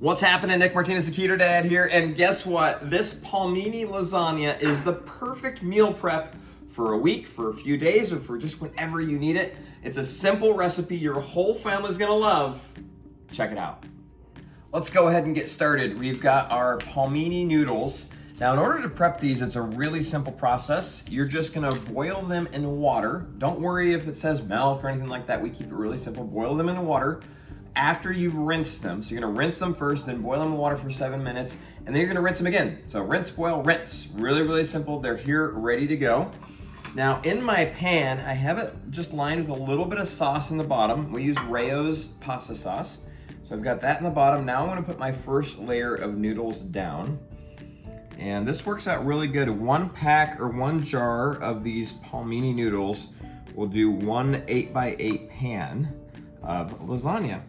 What's happening? Nick Martinez, the Keto Dad here, and guess what? This Palmini lasagna is the perfect meal prep for a week, for a few days, or for just whenever you need it. It's a simple recipe your whole family's gonna love. Check it out. Let's go ahead and get started. We've got our Palmini noodles. Now, in order to prep these, it's a really simple process. You're just gonna boil them in water. Don't worry if it says milk or anything like that. We keep it really simple. Boil them in water after you've rinsed them. So you're gonna rinse them first, then boil them in water for 7 minutes, and then you're gonna rinse them again. So rinse, boil, rinse. Really, really simple. They're here, ready to go. Now, in my pan, I have it just lined with a little bit of sauce in the bottom. We use Rayo's pasta sauce. So I've got that in the bottom. Now I'm gonna put my first layer of noodles down. And this works out really good. 1 pack or 1 jar of these Palmini noodles will do 1 8x8 pan of lasagna.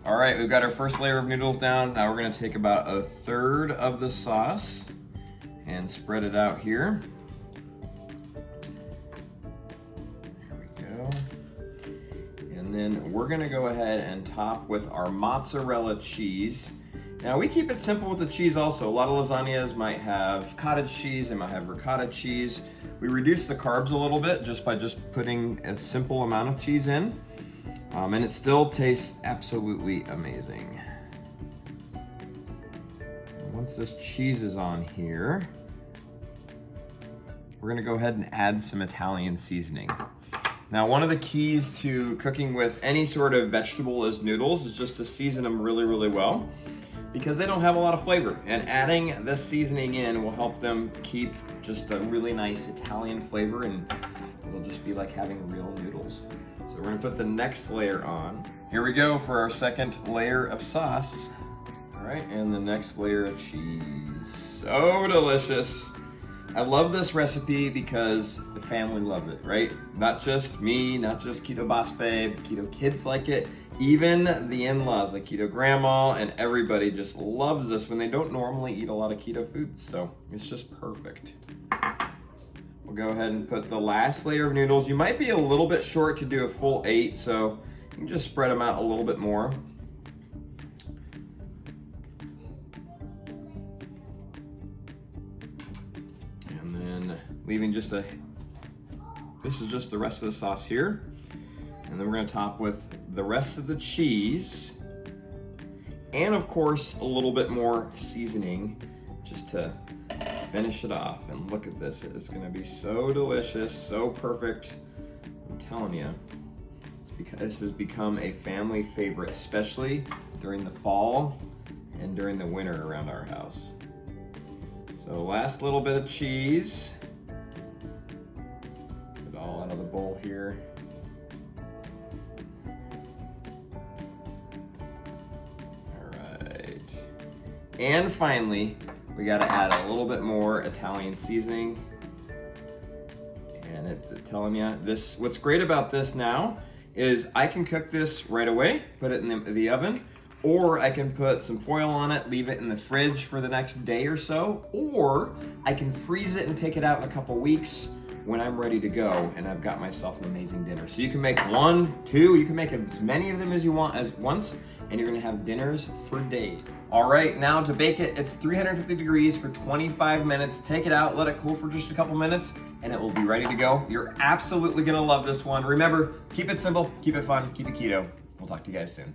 All right, we've got our first layer of noodles down. Now we're gonna take about 1/3 of the sauce and spread it out here. There we go. And then we're gonna go ahead and top with our mozzarella cheese. Now we keep it simple with the cheese also. A lot of lasagnas might have cottage cheese, they might have ricotta cheese. We reduce the carbs a little bit just by putting a simple amount of cheese in. And it still tastes absolutely amazing. Once this cheese is on here, we're gonna go ahead and add some Italian seasoning. Now, one of the keys to cooking with any sort of vegetable as noodles is just to season them really, really well, because they don't have a lot of flavor. And adding this seasoning in will help them keep just a really nice Italian flavor, and it'll just be like having real noodles. So we're gonna put the next layer on. Here we go for our second layer of sauce. All right, and the next layer of cheese. So delicious. I love this recipe because the family loves it, right? Not just me, not just Keto Boss Babe, Keto kids like it. Even the in-laws, like Keto Grandma, and everybody just loves this when they don't normally eat a lot of keto foods, so it's just perfect. We'll go ahead and put the last layer of noodles. You might be a little bit short to do a full 8, so you can just spread them out a little bit more. And then leaving this is just the rest of the sauce here. And then we're gonna top with the rest of the cheese. And of course, a little bit more seasoning just to finish it off. And look at this, it's gonna be so delicious, so perfect. I'm telling you, this has become a family favorite, especially during the fall and during the winter around our house. So last little bit of cheese. Put it all out of the bowl here. And finally, we gotta add a little bit more Italian seasoning. And it's telling you this, what's great about this now is I can cook this right away, put it in the oven, or I can put some foil on it, leave it in the fridge for the next day or so, or I can freeze it and take it out in a couple weeks when I'm ready to go and I've got myself an amazing dinner. So you can make 1, 2, you can make as many of them as you want at once, and you're gonna have dinners for days. All right, now to bake it, it's 350 degrees for 25 minutes. Take it out, let it cool for just a couple minutes, and it will be ready to go. You're absolutely gonna love this one. Remember, keep it simple, keep it fun, keep it keto. We'll talk to you guys soon.